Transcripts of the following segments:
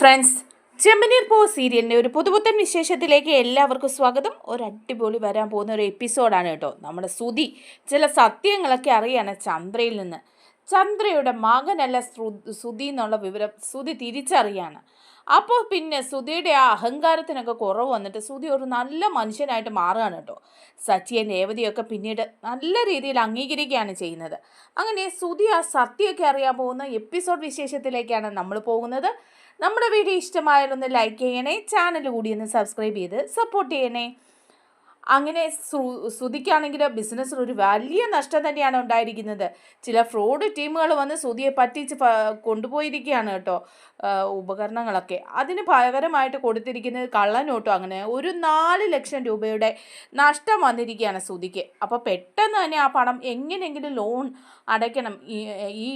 Friends, ചെമ്പനീർ പൂ സീരിയലിൻ്റെ ഒരു പുതുപുത്തൻ വിശേഷത്തിലേക്ക് എല്ലാവർക്കും സ്വാഗതം. ഒരു അടിപൊളി വരാൻ പോകുന്ന ഒരു എപ്പിസോഡാണ് കേട്ടോ. നമ്മുടെ സുധി ചില സത്യങ്ങളൊക്കെ അറിയാണ് ചന്ദ്രയിൽ നിന്ന്. ചന്ദ്രയുടെ മകനല്ല സുധി എന്നുള്ള വിവരം സുധി തിരിച്ചറിയാണ്. അപ്പോൾ പിന്നെ സുധിയുടെ ആ അഹങ്കാരത്തിനൊക്കെ കുറവ് വന്നിട്ട് സുധി ഒരു നല്ല മനുഷ്യനായിട്ട് മാറുകയാണ് കേട്ടോ. സച്ചിയും രേവതിയൊക്കെ പിന്നീട് നല്ല രീതിയിൽ അംഗീകരിക്കുകയാണ് ചെയ്യുന്നത്. അങ്ങനെ സുധി ആ സത്യമൊക്കെ അറിയാൻ പോകുന്ന എപ്പിസോഡ് വിശേഷത്തിലേക്കാണ് നമ്മൾ പോകുന്നത്. നമ്മുടെ വീഡിയോ ഇഷ്ടമായാലൊന്ന് ലൈക്ക് ചെയ്യണേ, ചാനൽ കൂടി ഒന്ന് സബ്സ്ക്രൈബ് ചെയ്ത് സപ്പോർട്ട് ചെയ്യണേ. അങ്ങനെ സുധിക്കാണെങ്കിൽ ബിസിനസ്സിൽ ഒരു വലിയ നഷ്ടം തന്നെയാണ് ഉണ്ടായിരിക്കുന്നത്. ചില ഫ്രോഡ് ടീമുകൾ വന്ന് സുധിയെ പറ്റിച്ച് കൊണ്ടുപോയിരിക്കുകയാണ് കേട്ടോ ഉപകരണങ്ങളൊക്കെ. അതിന് പകരമായിട്ട് കൊടുത്തിരിക്കുന്നത് കള്ളനോട്ടോ. അങ്ങനെ ഒരു 4 ലക്ഷം രൂപയുടെ നഷ്ടം വന്നിരിക്കുകയാണ് സുധിക്ക്. അപ്പോൾ പെട്ടെന്ന് തന്നെ ആ പണം എങ്ങനെയെങ്കിലും ലോൺ അടയ്ക്കണം. ഈ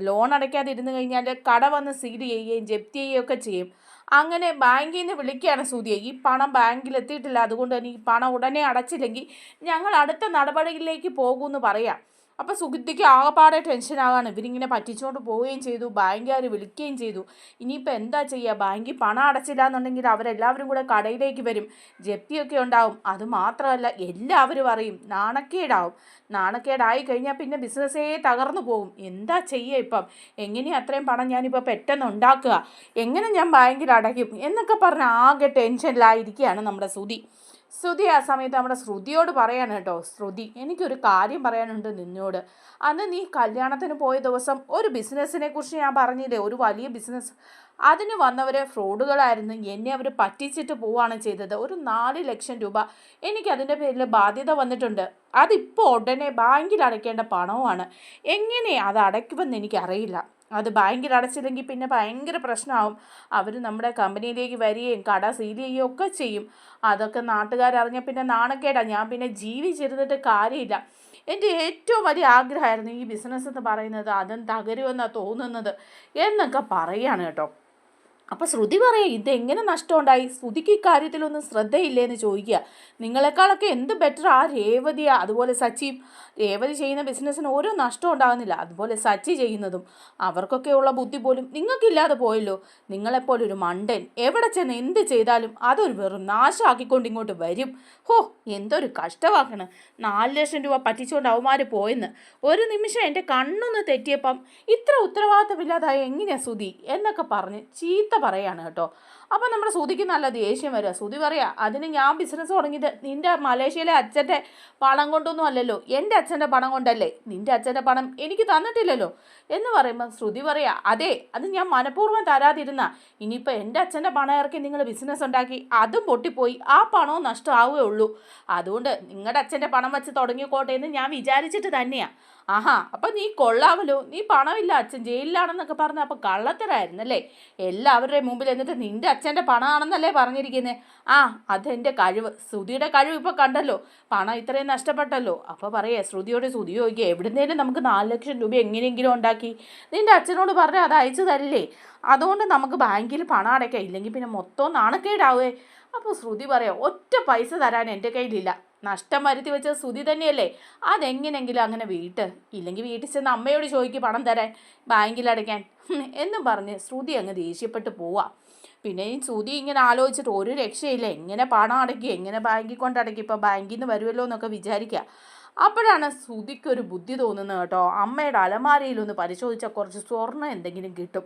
ലോൺ അടയ്ക്കാതെ ഇരുന്ന് കഴിഞ്ഞാൽ കട വന്ന് സീൽ ചെയ്യുകയും ജപ്തി ചെയ്യുകയും ഒക്കെ ചെയ്യും. അങ്ങനെ ബാങ്കിൽ നിന്ന് വിളിക്കുകയാണ് സുധിയെ. ഈ പണം ബാങ്കിൽ എത്തിയിട്ടില്ല, അതുകൊണ്ട് തന്നെ ഈ പണം ഉടനെ അടച്ചില്ലെങ്കിൽ ഞങ്ങൾ അടുത്ത നടപടികളിലേക്ക് പോകുമെന്ന് പറയാം. അപ്പോൾ സുധിക്ക് ആകെപ്പാടെ ടെൻഷനാകാണ്. ഇവരിങ്ങനെ പറ്റിച്ചുകൊണ്ട് പോവുകയും ചെയ്തു, ബാങ്കുകാർ വിളിക്കുകയും ചെയ്തു. ഇനിയിപ്പോൾ എന്താ ചെയ്യുക? ബാങ്കിൽ പണം അടച്ചില്ല എന്നുണ്ടെങ്കിൽ അവരെല്ലാവരും കൂടെ കടയിലേക്ക് വരും, ജപ്തിയൊക്കെ ഉണ്ടാവും. അതുമാത്രമല്ല എല്ലാവരും അറിയും, നാണക്കേടാവും. നാണക്കേടായി കഴിഞ്ഞാൽ പിന്നെ ബിസിനസ്സേ തകർന്നു പോകും. എന്താ ചെയ്യുക ഇപ്പം? എങ്ങനെയാണ് അത്രയും പണം ഞാനിപ്പോൾ പെട്ടെന്ന് ഉണ്ടാക്കുക? എങ്ങനെ ഞാൻ ബാങ്കിൽ അടയ്ക്കും എന്നൊക്കെ പറഞ്ഞ് ആകെ ടെൻഷനിലായിരിക്കുകയാണ് നമ്മുടെ സുധി ആ സമയത്ത് നമ്മുടെ ശ്രുതിയോട് പറയാണ് കേട്ടോ. ശ്രുതി, എനിക്കൊരു കാര്യം പറയാനുണ്ട് നിന്നോട്. അന്ന് നീ കല്യാണത്തിന് പോയ ദിവസം ഒരു ബിസിനസ്സിനെ കുറിച്ച് ഞാൻ പറഞ്ഞില്ലേ, ഒരു വലിയ ബിസിനസ്. അതിന് വന്നവരെ ഫ്രോഡുകളായിരുന്നു. എന്നെ അവർ പറ്റിച്ചിട്ട് പോവുകയാണ് ചെയ്തത്. ഒരു 4 ലക്ഷം രൂപ എനിക്കതിൻ്റെ പേരിൽ ബാധ്യത വന്നിട്ടുണ്ട്. അതിപ്പോൾ ഉടനെ ബാങ്കിൽ അടയ്ക്കേണ്ട പണവുമാണ്. എങ്ങനെ അത് അടയ്ക്കുമെന്ന് എനിക്കറിയില്ല. അത് ബാങ്കിൽ അടച്ചില്ലെങ്കിൽ പിന്നെ ഭയങ്കര പ്രശ്നമാവും. അവർ നമ്മുടെ കമ്പനിയിലേക്ക് വരികയും കട സീൽ ചെയ്യുകയും ഒക്കെ ചെയ്യും. അതൊക്കെ നാട്ടുകാരറിഞ്ഞാൽ പിന്നെ നാണക്കേടാണ്. ഞാൻ പിന്നെ ജീവിച്ചിരുന്നിട്ട് കാര്യമില്ല. എൻ്റെ ഏറ്റവും വലിയ ആഗ്രഹമായിരുന്നു ഈ ബിസിനസ് എന്ന് പറയുന്നത്. അതും തകരുമെന്നാണ് തോന്നുന്നത് എന്നൊക്കെ പറയുകയാണ് കേട്ടോ. അപ്പോൾ ശ്രുതി പറയുക, ഇതെങ്ങനെ നഷ്ടമുണ്ടായി? ശ്രുതിക്ക് ഇക്കാര്യത്തിലൊന്നും ശ്രദ്ധയില്ലേന്ന് ചോദിക്കുക. നിങ്ങളെക്കാളൊക്കെ എന്ത് ബെറ്റർ ആ രേവതിയാ, അതുപോലെ സച്ചിയും. രേവതി ചെയ്യുന്ന ബിസിനസ്സിന് ഓരോ നഷ്ടം ഉണ്ടാകുന്നില്ല, അതുപോലെ സച്ചി ചെയ്യുന്നതും. അവർക്കൊക്കെയുള്ള ബുദ്ധി പോലും നിങ്ങൾക്കില്ലാതെ പോയല്ലോ. നിങ്ങളെപ്പോലൊരു മണ്ടൻ എവിടെ ചെന്ന് എന്ത് ചെയ്താലും അതൊരു വെറും നാശമാക്കിക്കൊണ്ട് ഇങ്ങോട്ട് വരും. ഹോ, എന്തൊരു കഷ്ടമാക്കണം. 4 ലക്ഷം രൂപ പറ്റിച്ചുകൊണ്ട് അവന്മാർ പോയെന്ന് ഒരു നിമിഷം എൻ്റെ കണ്ണൊന്ന് തെറ്റിയപ്പം ഇത്ര ഉത്തരവാദിത്തമില്ലാതായി എങ്ങനെയാ സുധി എന്നൊക്കെ പറഞ്ഞ് ചീത്ത പറയാണ് കേട്ടോ. അപ്പം നമ്മുടെ സുധിക്ക് നല്ല ദേഷ്യം വരിക. സുധി പറയാ, അതിന് ഞാൻ ബിസിനസ് തുടങ്ങിയത് നിൻ്റെ മലേഷ്യയിലെ അച്ഛൻ്റെ പണം കൊണ്ടൊന്നും അല്ലല്ലോ, എൻ്റെ അച്ഛൻ്റെ പണം കൊണ്ടല്ലേ. നിൻ്റെ അച്ഛൻ്റെ പണം എനിക്ക് തന്നിട്ടില്ലല്ലോ എന്ന് പറയുമ്പോൾ ശ്രുതി പറയാ, അതെ, അത് ഞാൻ മനഃപൂർവ്വം തരാതിരുന്ന. ഇനിയിപ്പോൾ എൻ്റെ അച്ഛൻ്റെ പണം ഇറക്കി നിങ്ങൾ ബിസിനസ് ഉണ്ടാക്കി അതും പൊട്ടിപ്പോയി, ആ പണവും നഷ്ടമാവുകയേ ഉള്ളൂ. അതുകൊണ്ട് നിങ്ങളുടെ അച്ഛൻ്റെ പണം വെച്ച് തുടങ്ങിക്കോട്ടെ എന്ന് ഞാൻ വിചാരിച്ചിട്ട് തന്നെയാണ്. ആഹാ, അപ്പം നീ കൊള്ളാമല്ലോ, നീ പണമില്ല, അച്ഛൻ ജയിലിലാണെന്നൊക്കെ പറഞ്ഞ അപ്പോൾ കള്ളത്തരായിരുന്നല്ലേ. എല്ലാവരുടെയും മുമ്പിൽ എന്നിട്ട് നിൻ്റെ അച്ഛൻ്റെ പണമാണെന്നല്ലേ പറഞ്ഞിരിക്കുന്നത്. ആ, അതെൻ്റെ കഴിവ്. ശ്രുതിയുടെ കഴിവ് ഇപ്പോൾ കണ്ടല്ലോ, പണം ഇത്രയും നഷ്ടപ്പെട്ടല്ലോ. അപ്പോൾ പറയേ ശ്രുതി ചോദിക്കുക, എവിടുന്നേലും നമുക്ക് 4 ലക്ഷം രൂപ എങ്ങനെയെങ്കിലും ഉണ്ടാക്കി നിൻ്റെ അച്ഛനോട് പറഞ്ഞാൽ അത് അയച്ചു തരില്ലേ? അതുകൊണ്ട് നമുക്ക് ബാങ്കിൽ പണം അടയ്ക്കാം, ഇല്ലെങ്കിൽ പിന്നെ മൊത്തം നാണക്കേടാവേ. അപ്പോൾ ശ്രുതി പറയാം, ഒറ്റ പൈസ തരാൻ എൻ്റെ കയ്യിലില്ല. നഷ്ടം വരുത്തി വെച്ചത് ശ്രുതി തന്നെയല്ലേ. അതെങ്ങനെയെങ്കിലും അങ്ങനെ ഇല്ലെങ്കിൽ വീട്ടിൽ ചെന്ന് അമ്മയോട് ചോദിക്കും പണം തരാൻ, ബാങ്കിൽ അടയ്ക്കാൻ എന്നും പറഞ്ഞ് ശ്രുതി അങ്ങ് ദേഷ്യപ്പെട്ട് പോവാം. പിന്നെ ഈ ശ്രുതി ഇങ്ങനെ ആലോചിച്ചിട്ട് ഒരു രക്ഷയില്ല. എങ്ങനെ പണം അടയ്ക്കുക, എങ്ങനെ ബാങ്കിൽ കൊണ്ട് അടയ്ക്കുക, ഇപ്പോൾ ബാങ്കിൽ നിന്ന് വരുമല്ലോ എന്നൊക്കെ വിചാരിക്കുക. അപ്പോഴാണ് ശ്രുതിക്കൊരു ബുദ്ധി തോന്നുന്നത് കേട്ടോ. അമ്മയുടെ അലമാരയിലൊന്ന് പരിശോധിച്ചാൽ കുറച്ച് സ്വർണ്ണം എന്തെങ്കിലും കിട്ടും.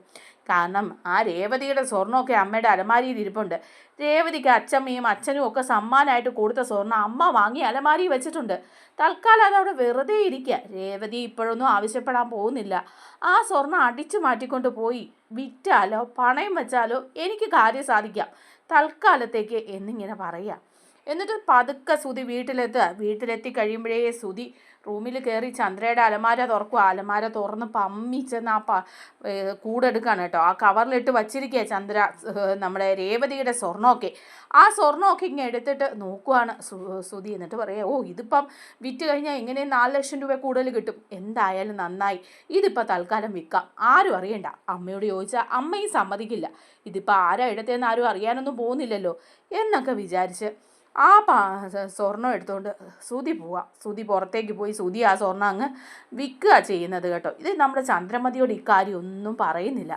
കാരണം ആ രേവതിയുടെ സ്വർണ്ണമൊക്കെ അമ്മയുടെ അലമാരിയിൽ ഇരിപ്പുണ്ട്. രേവതിക്ക് അച്ഛമ്മയും അച്ഛനും ഒക്കെ സമ്മാനമായിട്ട് കൊടുത്ത സ്വർണ്ണം അമ്മ വാങ്ങി അലമാരിയിൽ വെച്ചിട്ടുണ്ട്. തൽക്കാലം അതവിടെ വെറുതെ ഇരിക്കുക. രേവതി ഇപ്പോഴൊന്നും ആവശ്യപ്പെടാൻ പോകുന്നില്ല. ആ സ്വർണ്ണം അടിച്ചു മാറ്റിക്കൊണ്ട് പോയി വിറ്റാലോ പണയം വെച്ചാലോ എനിക്ക് കാര്യം സാധിക്കാം തൽക്കാലത്തേക്ക് എന്നിങ്ങനെ പറയാം. എന്നിട്ട് പതുക്കെ സുധി വീട്ടിലെത്തി കഴിയുമ്പോഴേ സുധി റൂമിൽ കയറി ചന്ദ്രയുടെ അലമാര തുറക്കുക. അലമാര തുറന്ന് പമ്മിച്ചെന്ന് ആ കൂടെടുക്കുകയാണ് കേട്ടോ. ആ കവറിലിട്ട് വച്ചിരിക്കുക ചന്ദ്ര നമ്മുടെ രേവതിയുടെ സ്വർണ്ണമൊക്കെ. ആ സ്വർണ്ണമൊക്കെ ഇങ്ങനെ എടുത്തിട്ട് നോക്കുവാണ് സുധി. എന്നിട്ട് പറയാം, ഓ, ഇതിപ്പം വിറ്റ് കഴിഞ്ഞാൽ എങ്ങനെയും 4 ലക്ഷം രൂപ കൂടുതൽ കിട്ടും. എന്തായാലും നന്നായി, ഇതിപ്പോൾ തൽക്കാലം വിൽക്കാം, ആരും അറിയണ്ട. അമ്മയോട് ചോദിച്ചാൽ അമ്മയും സമ്മതിക്കില്ല. ഇതിപ്പോൾ ആരാ ഇടത്തേന്ന് ആരും അറിയാനൊന്നും പോകുന്നില്ലല്ലോ എന്നൊക്കെ വിചാരിച്ച് ആ സ്വർണ്ണം എടുത്തുകൊണ്ട് സുധി പുറത്തേക്ക് പോയി സുധി ആ സ്വർണ്ണം അങ്ങ് വിൽക്കുക ചെയ്യുന്നത് കേട്ടോ. ഇത് നമ്മുടെ ചന്ദ്രമതിയോട് ഇക്കാര്യം ഒന്നും പറയുന്നില്ല.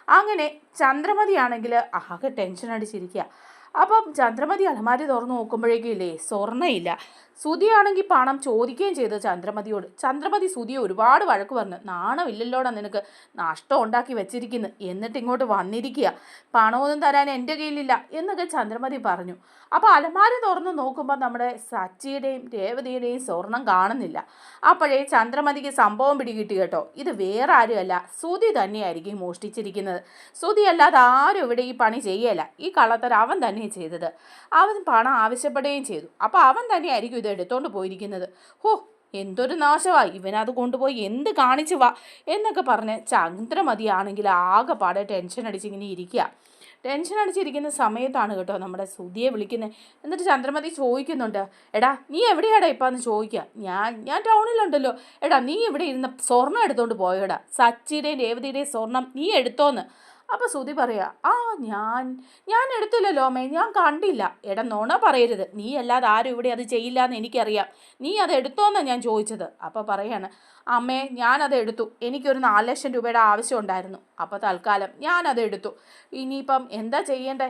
അങ്ങനെ ചന്ദ്രമതിയാണെങ്കിൽ ആകെ ടെൻഷൻ അടിച്ചിരിക്കുക. അപ്പം ചന്ദ്രമതി അലമാരി തുറന്ന് നോക്കുമ്പോഴേക്കും ഇല്ലേ സ്വർണ്ണയില്ല. സുധിയാണെങ്കിൽ പണം ചോദിക്കുകയും ചെയ്തു ചന്ദ്രമതിയോട്. ചന്ദ്രമതി സുധിയെ ഒരുപാട് വഴക്ക് പറഞ്ഞു. നാണമില്ലല്ലോടാ നിനക്ക്, നഷ്ടം ഉണ്ടാക്കി വെച്ചിരിക്കുന്നു, എന്നിട്ട് ഇങ്ങോട്ട് വന്നിരിക്കുക, പണമൊന്നും തരാൻ എൻ്റെ കയ്യിലില്ല എന്നൊക്കെ ചന്ദ്രമതി പറഞ്ഞു. അപ്പോൾ അലമാരി തുറന്ന് നോക്കുമ്പോൾ നമ്മുടെ സച്ചിയുടെയും രേവതിയുടെയും സ്വർണം കാണുന്നില്ല. അപ്പോഴേ ചന്ദ്രമതിക്ക് സംഭവം പിടികിട്ടി കേട്ടോ. ഇത് വേറെ ആരുമല്ല, സുധി തന്നെയായിരിക്കും മോഷ്ടിച്ചിരിക്കുന്നത്. സുധി അല്ലാതെ ആരും ഇവിടെ ഈ പണി ചെയ്യല. ഈ കള്ളത്തരം അവൻ തന്നെ ചെയ്തത്. അവൻ പണം ആവശ്യപ്പെടുകയും ചെയ്തു. അപ്പോൾ അവൻ തന്നെയായിരിക്കും ഇത് എടുത്തോണ്ട് പോയിരിക്കുന്നത്. ഹോ, എന്തൊരു നാശമായി, ഇവനത് കൊണ്ടുപോയി എന്ത് കാണിച്ചു വാ എന്നൊക്കെ പറഞ്ഞ് ചന്ദ്രമതിയാണെങ്കിൽ ആകെപ്പാടെ ടെൻഷൻ അടിച്ചിങ്ങനെ ഇരിക്കുക. ടെൻഷൻ അടിച്ചിരിക്കുന്ന സമയത്താണ് കേട്ടോ നമ്മുടെ സുധിയെ വിളിക്കുന്നത്. എന്നിട്ട് ചന്ദ്രമതി ചോദിക്കുന്നുണ്ട്, എടാ നീ എവിടെയാടാ ഇപ്പം എന്ന് ചോദിക്കുക. ഞാൻ ടൗണിലുണ്ടല്ലോ. എടാ നീ ഇവിടെ ഇരുന്ന് സ്വർണ്ണം എടുത്തോണ്ട് പോയോടാ, സച്ചിയുടെയും രേവതിയുടെയും സ്വർണം നീ എടുത്തോന്ന്. അപ്പോൾ സുധി പറയാ, ഞാൻ എടുത്തില്ലല്ലോ അമ്മേ, ഞാൻ കണ്ടില്ല. എടാ നുണ പറയരുത്, നീ അല്ലാതെ ആരും ഇവിടെ അത് ചെയ്യില്ല എന്ന് എനിക്കറിയാം, നീ അത് എടുത്തോന്നാണ് ഞാൻ ചോദിച്ചത്. അപ്പോൾ പറയാണ്, അമ്മേ ഞാനത് എടുത്തു, എനിക്കൊരു 4 ലക്ഷം രൂപയുടെ ആവശ്യം ഉണ്ടായിരുന്നു, അപ്പോൾ തൽക്കാലം ഞാനത് എടുത്തു. ഇനിയിപ്പം എന്താ ചെയ്യേണ്ടേ,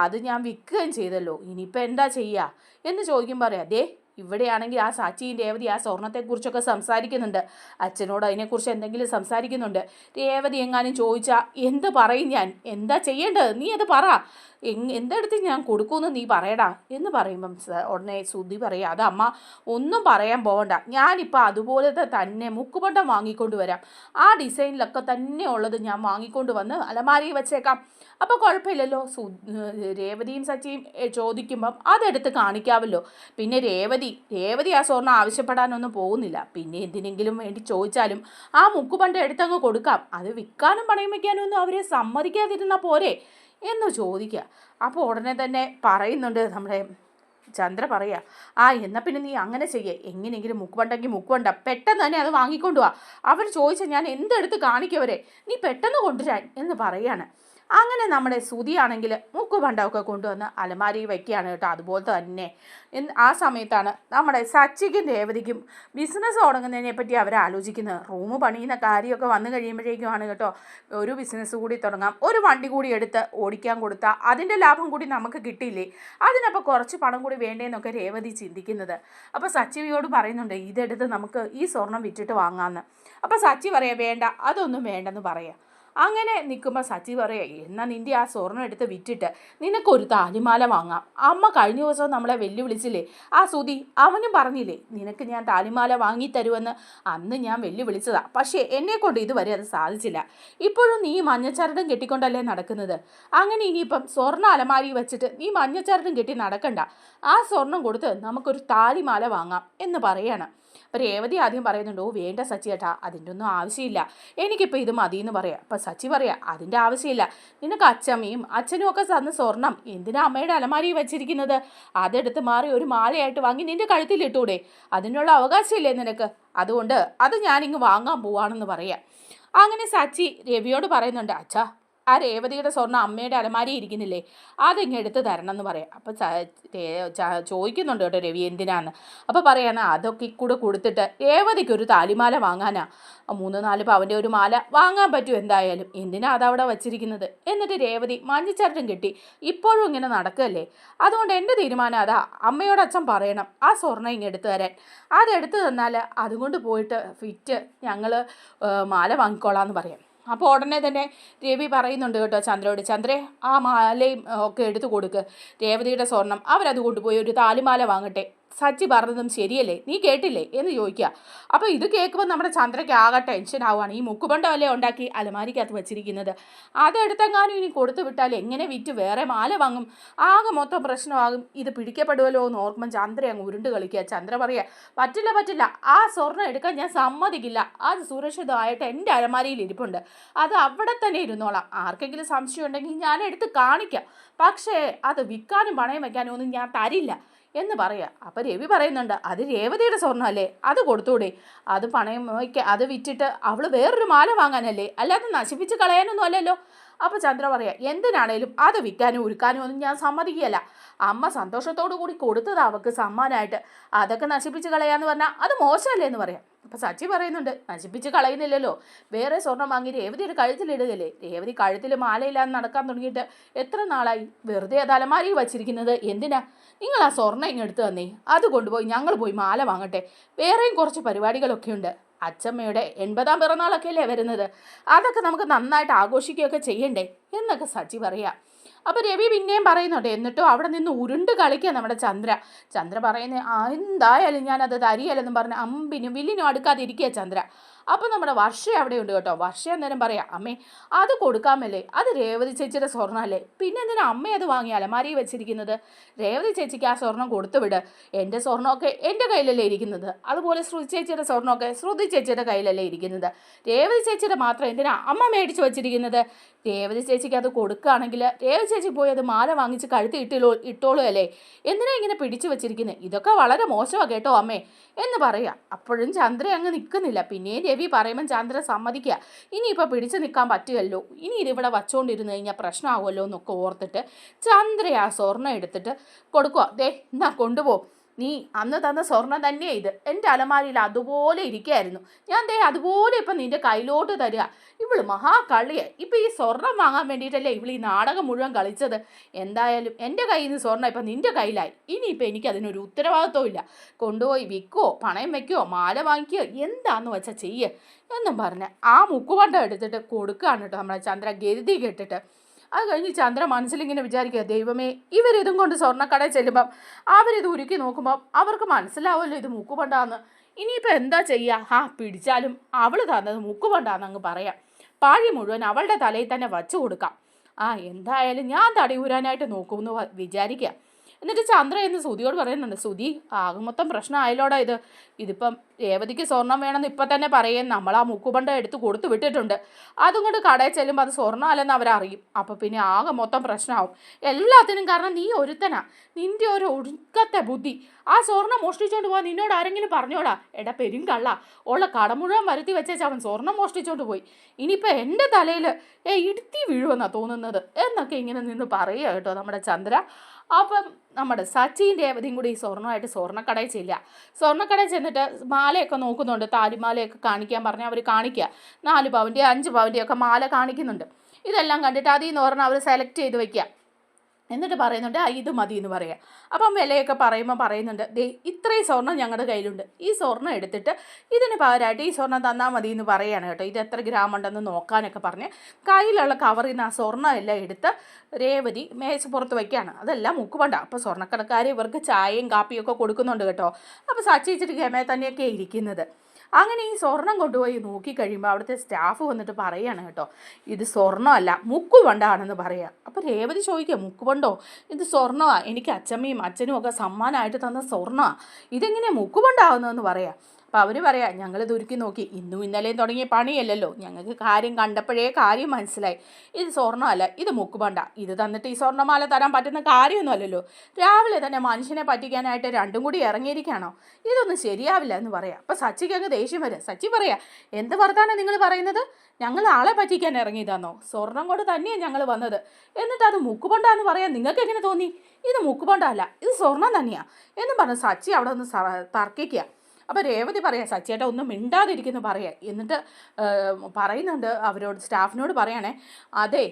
അത് ഞാൻ വിൽക്കുകയും ചെയ്തല്ലോ, ഇനിയിപ്പം എന്താ ചെയ്യുക എന്ന് ചോദിക്കുമ്പോൾ പറയാം, ദേ ഇവിടെയാണെങ്കിൽ ആ സച്ചിയും രേവതി ആ സ്വർണത്തെക്കുറിച്ചൊക്കെ സംസാരിക്കുന്നുണ്ട്, അച്ഛനോട് അതിനെക്കുറിച്ച് എന്തെങ്കിലും സംസാരിക്കുന്നുണ്ട്. രേവതി എങ്ങാനും ചോദിച്ചാൽ എന്ത് പറയും ഞാൻ, എന്താ ചെയ്യേണ്ടത് നീ അത് പറ, എന്തെടുത്ത് ഞാൻ കൊടുക്കുമെന്ന് നീ പറയടാ എന്ന് പറയുമ്പം ഉടനെ സുധി പറയാം, അത് അമ്മ ഒന്നും പറയാൻ പോകണ്ട, ഞാനിപ്പോൾ അതുപോലത്തെ തന്നെ മുക്കുപണ്ടം വാങ്ങിക്കൊണ്ട് വരാം, ആ ഡിസൈനിലൊക്കെ തന്നെ ഉള്ളത് ഞാൻ വാങ്ങിക്കൊണ്ട് വന്ന് അലമാരിയിൽ വെച്ചേക്കാം, അപ്പോൾ കുഴപ്പമില്ലല്ലോ. രേവതിയും സച്ചിയും ചോദിക്കുമ്പം അതെടുത്ത് കാണിക്കാമല്ലോ. പിന്നെ രേവതി ആ സ്വർണ്ണം ആവശ്യപ്പെടാനൊന്നും പോകുന്നില്ല, പിന്നെ എന്തിനെങ്കിലും വേണ്ടി ചോദിച്ചാലും ആ മുക്കുപണ്ടം എടുത്തങ്ങ് കൊടുക്കാം, അത് വിൽക്കാനും പണയം വയ്ക്കാനും ഒന്നും അവരെ സമ്മതിക്കാതിരുന്നാൽ പോരെ എന്ന് ചോദിക്കുക. അപ്പോൾ ഉടനെ തന്നെ പറയുന്നുണ്ട് നമ്മുടെ ചന്ദ്ര പറയാ, എന്നാൽ പിന്നെ നീ അങ്ങനെ ചെയ്യേ, എങ്ങനെയെങ്കിലും മുക്കുപണ്ടെങ്കിൽ മുക്കുപണ്ട പെട്ടെന്ന് തന്നെ അത് വാങ്ങിക്കൊണ്ടു പോവാ, അവർ ചോദിച്ചാൽ ഞാൻ എന്തെടുത്ത് കാണിക്കവരെ, നീ പെട്ടെന്ന് കൊണ്ടുവരാൻ എന്ന് പറയാണ്. അങ്ങനെ നമ്മുടെ സുധിയാണെങ്കിൽ മുക്കുപണ്ടമൊക്കെ കൊണ്ടുവന്ന് അലമാരി വയ്ക്കുകയാണ് കേട്ടോ. അതുപോലത്തെ തന്നെ ആ സമയത്താണ് നമ്മുടെ സച്ചിക്കും രേവതിക്കും ബിസിനസ് തുടങ്ങുന്നതിനെ പറ്റി അവർ ആലോചിക്കുന്നത്. റൂം പണിയുന്ന കാര്യമൊക്കെ വന്നു കഴിയുമ്പോഴേക്കുമാണ് കേട്ടോ ഒരു ബിസിനസ് കൂടി തുടങ്ങാം, ഒരു വണ്ടി കൂടി എടുത്ത് ഓടിക്കാൻ കൊടുത്താൽ അതിൻ്റെ ലാഭം കൂടി നമുക്ക് കിട്ടിയില്ലേ, അതിനപ്പോൾ കുറച്ച് പണം കൂടി വേണ്ടേന്നൊക്കെ രേവതി ചിന്തിക്കുന്നത്. അപ്പോൾ സച്ചിയോട് പറയുന്നുണ്ട്, ഇതെടുത്ത് നമുക്ക് ഈ സ്വർണം വിറ്റിട്ട് വാങ്ങാമെന്ന്. അപ്പോൾ സച്ചി പറയാം, വേണ്ട, അതൊന്നും വേണ്ടെന്ന് പറയാം. അങ്ങനെ നിൽക്കുമ്പോൾ സച്ചി പറയുക, എന്നാൽ നിൻ്റെ ആ സ്വർണ്ണം എടുത്ത് വിറ്റിട്ട് നിനക്കൊരു താലിമാല വാങ്ങാം. അമ്മ കഴിഞ്ഞ ദിവസം നമ്മളെ വെല്ലുവിളിച്ചില്ലേ ആ സുധി, അവനും പറഞ്ഞില്ലേ നിനക്ക് ഞാൻ താലിമാല വാങ്ങിത്തരുമെന്ന്, അന്ന് ഞാൻ വെല്ലുവിളിച്ചതാണ്, പക്ഷേ എന്നെക്കൊണ്ട് ഇതുവരെ അത് സാധിച്ചില്ല. ഇപ്പോഴും നീ മഞ്ഞച്ചരടും കെട്ടിക്കൊണ്ടല്ലേ നടക്കുന്നത്, അങ്ങനെ ഇനിയിപ്പം സ്വർണ്ണ അലമാരി വെച്ചിട്ട് നീ മഞ്ഞച്ചരടും കെട്ടി നടക്കണ്ട, ആ സ്വർണം കൊടുത്ത് നമുക്കൊരു താലിമാല വാങ്ങാം എന്ന് പറയണം. അപ്പോൾ രേവതി ആദ്യം പറയുന്നുണ്ട്, ഓ വേണ്ട സച്ചി ചേട്ടാ, അതിൻ്റെ ഒന്നും ആവശ്യമില്ല, എനിക്കിപ്പോൾ ഇത് മതി എന്ന് പറയാം. അപ്പം സച്ചി പറയാം, അതിൻ്റെ ആവശ്യമില്ല, നിനക്ക് അച്ഛനും ഒക്കെ തന്ന സ്വർണം എന്തിനാ അമ്മയുടെ അലമാരി വെച്ചിരിക്കുന്നത്, അതെടുത്ത് മാറി ഒരു മാലയായിട്ട് വാങ്ങി നിൻ്റെ കഴുത്തിലിട്ടൂടെ, അതിനുള്ള അവകാശമില്ലേ നിനക്ക്, അതുകൊണ്ട് അത് ഞാനിങ്ങ് വാങ്ങാൻ പോവാണെന്ന് പറയാം. അങ്ങനെ സച്ചി രവിയോട് പറയുന്നുണ്ട്, അച്ഛാ ആ രേവതിയുടെ സ്വർണ്ണം അമ്മയുടെ അലമാരി ഇരിക്കുന്നില്ലേ, അതിങ്ങ് എടുത്ത് തരണം എന്ന് പറയാം. അപ്പം ചോദിക്കുന്നുണ്ട് കേട്ടോ രവി എന്തിനാന്ന്. അപ്പോൾ പറയാണ്, അതൊക്കെ കൂടെ കൊടുത്തിട്ട് രേവതിക്കൊരു താലിമാല വാങ്ങാനാ, 3-4 പവൻ്റെ ഒരു മാല വാങ്ങാൻ പറ്റും എന്തായാലും, എന്തിനാ അതവിടെ വച്ചിരിക്കുന്നത്. എന്നിട്ട് രേവതി മഞ്ഞച്ചരടും കെട്ടി ഇപ്പോഴും ഇങ്ങനെ നടക്കുകയല്ലേ, അതുകൊണ്ട് എൻ്റെ തീരുമാനം അതാ, അമ്മയോട് അച്ഛൻ പറയണം ആ സ്വർണ്ണം ഇങ്ങ് എടുത്തു തരാൻ, അതെടുത്ത് തന്നാൽ അതുകൊണ്ട് പോയിട്ട് ഫിറ്റ് ഞങ്ങൾ മാല വാങ്ങിക്കോളാം എന്ന് പറയാം. അപ്പോൾ ഉടനെ തന്നെ രവി പറയുന്നുണ്ട് കേട്ടോ ചന്ദ്രയോട്, ചന്ദ്രേ ആ മാലയും ഒക്കെ എടുത്തു കൊടുക്ക്, രേവതിയുടെ സ്വർണം അവരത് കൊണ്ടുപോയി ഒരു താലിമാല വാങ്ങട്ടെ, സച്ചി പറഞ്ഞതും ശരിയല്ലേ, നീ കേട്ടില്ലേ എന്ന് ചോദിക്കുക. അപ്പോൾ ഇത് കേൾക്കുമ്പോൾ നമ്മുടെ ചന്ദ്രയ്ക്ക് ആകെ ടെൻഷൻ ആവുകയാണ്. ഈ മുക്കുപണ്ടമല്ലേ ഉണ്ടാക്കി അലമാരിക്കകത്ത് വെച്ചിരിക്കുന്നത്, അതെടുത്തെങ്ങാനും ഇനി കൊടുത്തു വിട്ടാൽ എങ്ങനെ വിറ്റ് വേറെ മാല വാങ്ങും, ആകെ മൊത്തം പ്രശ്നമാകും, ഇത് പിടിക്കപ്പെടുമല്ലോ എന്ന് ഓർക്കുമ്പോൾ ചന്ദ്ര അങ്ങ് ഉരുണ്ട് കളിക്കുക. ചന്ദ്ര പറയുക, പറ്റില്ല, ആ സ്വർണ്ണം എടുക്കാൻ ഞാൻ സമ്മതിക്കില്ല, അത് സുരക്ഷിതമായിട്ട് എൻ്റെ അലമാരിയിൽ ഇരിപ്പുണ്ട്, അത് അവിടെ തന്നെ ഇരുന്നോളാം, ആർക്കെങ്കിലും സംശയം ഉണ്ടെങ്കിൽ ഞാൻ എടുത്ത് കാണിക്കാം, പക്ഷേ അത് വിൽക്കാനും പണയം വയ്ക്കാനും ഒന്നും ഞാൻ തരില്ല എന്ന് പറയുക. അപ്പോൾ രവി പറയുന്നുണ്ട്, അത് രേവതിയുടെ സ്വർണ്ണമല്ലേ, അത് കൊടുത്തൂടെ, അത് പണയം വയ്ക്കുക, അത് വിറ്റിട്ട് അവൾ വേറൊരു മാല വാങ്ങാനല്ലേ, അല്ലാതെ നശിപ്പിച്ച് കളയാനൊന്നും അല്ലല്ലോ, അപ്പോൾ ചന്ദ്ര പറയാം, എന്തിനാണേലും അത് വിൽക്കാനും ഉരുക്കാനും ഒന്നും ഞാൻ സമ്മതിക്കുകയല്ല. അമ്മ സന്തോഷത്തോടു കൂടി കൊടുത്തത് അവൾക്ക് സമ്മാനമായിട്ട്, അതൊക്കെ നശിപ്പിച്ച് കളയാന്ന് പറഞ്ഞാൽ അത് മോശമല്ലേ എന്ന് പറയാം. അപ്പം സച്ചി പറയുന്നുണ്ട്, നശിപ്പിച്ച് കളയുന്നില്ലല്ലോ, വേറെ സ്വർണം വാങ്ങി രേവതിയുടെ കഴുത്തിലിടുകയല്ലേ. രേവതി കഴുത്തിൽ മാലയില്ലാതെ നടക്കാൻ തുടങ്ങിയിട്ട് എത്ര നാളായി? വെറുതെ അത് അലമാരിയിൽ വച്ചിരിക്കുന്നത് എന്തിനാ? നിങ്ങൾ ആ സ്വർണ്ണം ഇങ്ങെടുത്ത് തന്നേ, അത് കൊണ്ടുപോയി ഞങ്ങൾ പോയി മാല വാങ്ങട്ടെ. വേറെയും കുറച്ച് പരിപാടികളൊക്കെ ഉണ്ട്. അച്ചമ്മയുടെ 80ാം പിറന്നാളൊക്കെ അല്ലേ വരുന്നത്, അതൊക്കെ നമുക്ക് നന്നായിട്ട് ആഘോഷിക്കുകയൊക്കെ ചെയ്യണ്ടേ എന്നൊക്കെ സച്ചി പറയാം. അപ്പോൾ രവി പിന്നെയും പറയുന്നുണ്ട്, എന്നിട്ടും അവിടെ നിന്ന് ഉരുണ്ട് കളിക്കുക നമ്മുടെ ചന്ദ്ര. ചന്ദ്ര പറയുന്നത്, എന്തായാലും ഞാനത് തരികയല്ലെന്നും പറഞ്ഞ് അമ്പിനും വില്ലിനും അടുക്കാതിരിക്കുക ചന്ദ്ര. അപ്പോൾ നമ്മുടെ വർഷ അവിടെ ഉണ്ട് കേട്ടോ. വർഷ അന്നേരം പറയാം, അമ്മേ അത് കൊടുക്കാമല്ലേ, അത് രേവതി ചേച്ചിയുടെ സ്വർണ്ണമല്ലേ, പിന്നെ എന്തിനാ അമ്മ അത് വാങ്ങി അലമാരി വെച്ചിരിക്കുന്നത്? രേവതി ചേച്ചിക്ക് ആ സ്വർണം കൊടുത്തു വിട്. എൻ്റെ സ്വർണ്ണമൊക്കെ എൻ്റെ കയ്യിലല്ലേ ഇരിക്കുന്നത്, അതുപോലെ ശ്രുതി ചേച്ചിയുടെ സ്വർണ്ണമൊക്കെ ശ്രുതി ചേച്ചിയുടെ കയ്യിലല്ലേ ഇരിക്കുന്നത്. രേവതി ചേച്ചിയുടെ മാത്രം എന്തിനാ അമ്മ മേടിച്ച് വെച്ചിരിക്കുന്നത്? രേവതി ചേച്ചിക്ക് അത് കൊടുക്കുകയാണെങ്കിൽ രേവതി ചേച്ചി പോയി അത് മാല വാങ്ങിച്ച് കഴുത്തി ഇട്ടോളൂ അല്ലേ, എന്തിനാ ഇങ്ങനെ പിടിച്ചു വെച്ചിരിക്കുന്നത്? ഇതൊക്കെ വളരെ മോശമാണ് കേട്ടോ അമ്മേ എന്ന് പറയാം. അപ്പോഴും ചന്ദ്ര അങ്ങ് നിൽക്കുന്നില്ല. പിന്നെയും രവി പറയുമ്പം ചന്ദ്ര സമ്മതിക്കുക, ഇനിയിപ്പോൾ പിടിച്ചു നിൽക്കാൻ പറ്റുമല്ലോ, ഇനി ഇതിവിടെ വച്ചുകൊണ്ടിരുന്ന് കഴിഞ്ഞാൽ പ്രശ്നമാകുമല്ലോ എന്നൊക്കെ ഓർത്തിട്ട് ചന്ദ്ര ആ സ്വർണ്ണം എടുത്തിട്ട് കൊടുക്കുക. ദേ എന്നാ കൊണ്ടുപോ, നീ അന്ന് തന്ന സ്വർണം തന്നെയാ ഇത്, എൻ്റെ അലമാരിയിൽ അതുപോലെ ഇരിക്കുകയായിരുന്നു, ഞാൻ ദേ അതുപോലെ ഇപ്പം നിൻ്റെ കയ്യിലോട്ട് തരിക. ഇവള് മഹാകളിയെ, ഇപ്പം ഈ സ്വർണം വാങ്ങാൻ വേണ്ടിയിട്ടല്ലേ ഇവൾ ഈ നാടകം മുഴുവൻ കളിച്ചത്. എന്തായാലും എൻ്റെ കയ്യിൽ നിന്ന് സ്വർണ്ണം ഇപ്പം നിൻ്റെ കയ്യിലായി, ഇനിയിപ്പോൾ എനിക്ക് അതിനൊരു ഉത്തരവാദിത്വം ഇല്ല, കൊണ്ടുപോയി വിൽക്കുവോ പണയം വയ്ക്കുവോ മാല വാങ്ങിക്കുകയോ എന്താന്ന് വെച്ചാൽ ചെയ്യ് എന്നും പറഞ്ഞ് ആ മുക്കുവണ്ടം എടുത്തിട്ട് കൊടുക്കുകയാണ് കേട്ടോ നമ്മളെ ചന്ദ്ര ഗരുതി കേട്ടിട്ട്. അത് കഴിഞ്ഞ് ചന്ദ്ര മനസ്സിലിങ്ങനെ വിചാരിക്കുക, ദൈവമേ ഇവരിതും കൊണ്ട് സ്വർണ്ണക്കടയിൽ ചെല്ലുമ്പം അവരിത് ഉരുക്കി നോക്കുമ്പം അവർക്ക് മനസ്സിലാവുമല്ലോ ഇത് മുക്കുപണ്ടാന്ന്. ഇനിയിപ്പോൾ എന്താ ചെയ്യുക? പിടിച്ചാലും അവൾ തന്നത് മുക്കുപണ്ടാന്ന് അങ്ങ് പറയാം, പാഴി മുഴുവൻ അവളുടെ തലയിൽ തന്നെ വച്ചു കൊടുക്കാം. എന്തായാലും ഞാൻ തടിയൂരാനായിട്ട് നോക്കുമെന്ന് വിചാരിക്കുക. എന്നിട്ട് ചന്ദ്ര എന്ന് സുധിയോട് പറയുന്നുണ്ട്, സുധി ആകെ മൊത്തം പ്രശ്നമായല്ലോടാ ഇതിപ്പം രേവതിക്ക് സ്വർണം വേണമെന്ന് ഇപ്പം തന്നെ പറയുകയും നമ്മൾ ആ മുക്കുബണ്ട എടുത്ത് കൊടുത്തു വിട്ടിട്ടുണ്ട്, അതും കൊണ്ട് കടയിൽ ചെല്ലുമ്പോൾ അത് സ്വർണ്ണമല്ലെന്ന് അവരറിയും, അപ്പോൾ പിന്നെ ആകെ മൊത്തം പ്രശ്നമാവും. എല്ലാത്തിനും കാരണം നീ ഒരുത്തനാ, നിൻ്റെ ഒരു ഒടുക്കത്തെ ബുദ്ധി. ആ സ്വർണ്ണം മോഷ്ടിച്ചുകൊണ്ട് പോകാൻ നിന്നോട് ആരെങ്കിലും പറഞ്ഞോടാ? എടാ പെരുങ്കള്ള, ഉള്ള കട മുഴുവൻ വരുത്തി വെച്ചേച്ച് അവൻ സ്വർണ്ണം മോഷ്ടിച്ചുകൊണ്ട് പോയി, ഇനിയിപ്പോൾ എൻ്റെ തലയിൽ ഇടുത്തി വീഴുമെന്നാണ് തോന്നുന്നത് എന്നൊക്കെ ഇങ്ങനെ നിന്ന് പറയുക കേട്ടോ നമ്മുടെ ചന്ദ്ര. അപ്പം നമ്മുടെ സച്ചിൻ രേവതിയും കൂടി ഈ സ്വർണ്ണമായിട്ട് സ്വർണ്ണക്കടയിൽ ചെല്ലുക. സ്വർണ്ണക്കടയിൽ ചെന്നിട്ട് മാലയൊക്കെ നോക്കുന്നുണ്ട്, താലിമാലയൊക്കെ കാണിക്കാൻ പറഞ്ഞാൽ അവർ കാണിക്കുക. 4 പവൻ്റെയോ 5 പവൻ്റെയോ ഒക്കെ മാല കാണിക്കുന്നുണ്ട്. ഇതെല്ലാം കണ്ടിട്ട് അതിൽ നിന്ന് പറഞ്ഞാൽ അവർ സെലക്ട് ചെയ്ത് വയ്ക്കുക. എന്നിട്ട് പറയുന്നുണ്ട് ഇത് മതി എന്ന് പറയാം. അപ്പം വിലയൊക്കെ പറയുമ്പോൾ പറയുന്നുണ്ട്, ദേ ഇത്രയും സ്വർണ്ണം ഞങ്ങളുടെ കയ്യിലുണ്ട്, ഈ സ്വർണ്ണം എടുത്തിട്ട് ഇതിന് പകരമായിട്ട് ഈ സ്വർണ്ണം തന്നാൽ മതി എന്ന് പറയുകയാണ് കേട്ടോ. ഇത് എത്ര ഗ്രാം ഉണ്ടെന്ന് നോക്കാനൊക്കെ പറഞ്ഞ് കയ്യിലുള്ള കവറിൽ നിന്ന് ആ സ്വർണ്ണം എല്ലാം എടുത്ത് രേവതി മേശപ്പുറത്ത് വയ്ക്കുകയാണ്. അതെല്ലാം മുക്കുപണ്ട. അപ്പോൾ സ്വർണ്ണക്കടക്കാർ ഇവർക്ക് ചായയും കാപ്പിയും ഒക്കെ കൊടുക്കുന്നുണ്ട് കേട്ടോ. അപ്പോൾ സച്ചിച്ചിട്ട് ഗമേ തന്നെയൊക്കെ ഇരിക്കുന്നത്. അങ്ങനെ ഈ സ്വർണം കൊണ്ടുപോയി നോക്കിക്കഴിയുമ്പോൾ അവിടുത്തെ സ്റ്റാഫ് വന്നിട്ട് പറയുകയാണ് കേട്ടോ, ഇത് സ്വർണ്ണമല്ല മുക്കുപണ്ടാണെന്ന് പറയുക. അപ്പോൾ രേവതി ചോദിക്കുക, മുക്കുപണ്ടോ? ഇത് സ്വർണ്ണമാണ്, എനിക്ക് അച്ഛമ്മയും അച്ഛനും ഒക്കെ സമ്മാനമായിട്ട് തന്ന സ്വർണ്ണമാണ്, ഇതെങ്ങനെയാണ് മുക്കുപണ്ടാവുന്നതെന്ന് പറയാം. അപ്പോൾ അവർ പറയാം, ഞങ്ങളിത് ഒരുക്കി നോക്കി, ഇന്നും ഇന്നലെയും തുടങ്ങിയ പണിയല്ലല്ലോ, ഞങ്ങൾക്ക് കാര്യം കണ്ടപ്പോഴേ കാര്യം മനസ്സിലായി, ഇത് സ്വർണ്ണമല്ല ഇത് മുക്കുപണ്ട, ഇത് തന്നിട്ട് ഈ സ്വർണ്ണമാല തരാൻ പറ്റുന്ന കാര്യമൊന്നുമല്ലല്ലോ, രാവിലെ തന്നെ മനുഷ്യനെ പറ്റിക്കാനായിട്ട് രണ്ടും കൂടി ഇറങ്ങിയിരിക്കുകയാണോ, ഇതൊന്നും ശരിയാവില്ല എന്ന് പറയാം. അപ്പോൾ സച്ചിക്ക് അങ്ങ് ദേഷ്യം വരും. സച്ചി പറയാം, എന്ത് വർത്താനം നിങ്ങൾ പറയുന്നത്? ഞങ്ങൾ ആളെ പറ്റിക്കാൻ ഇറങ്ങിയതാണോ? സ്വർണം കൊണ്ട് തന്നെയാണ് ഞങ്ങൾ വന്നത്, എന്നിട്ട് അത് മുക്കുപണ്ടാന്ന് പറയാൻ നിങ്ങൾക്ക് എങ്ങനെ തോന്നി? ഇത് മുക്കുപണ്ടല്ല, ഇത് സ്വർണം തന്നെയാണ് എന്നും പറഞ്ഞ് സച്ചി അവിടെ ഒന്ന് തർക്കിക്കുക. അപ്പോൾ രേവതി പറയാം, സച്ചിയേട്ട ഒന്നും മിണ്ടാതിരിക്കുന്നു പറയാം. എന്നിട്ട് പറയുന്നുണ്ട് അവരോട്, സ്റ്റാഫിനോട് പറയണേ, അതെ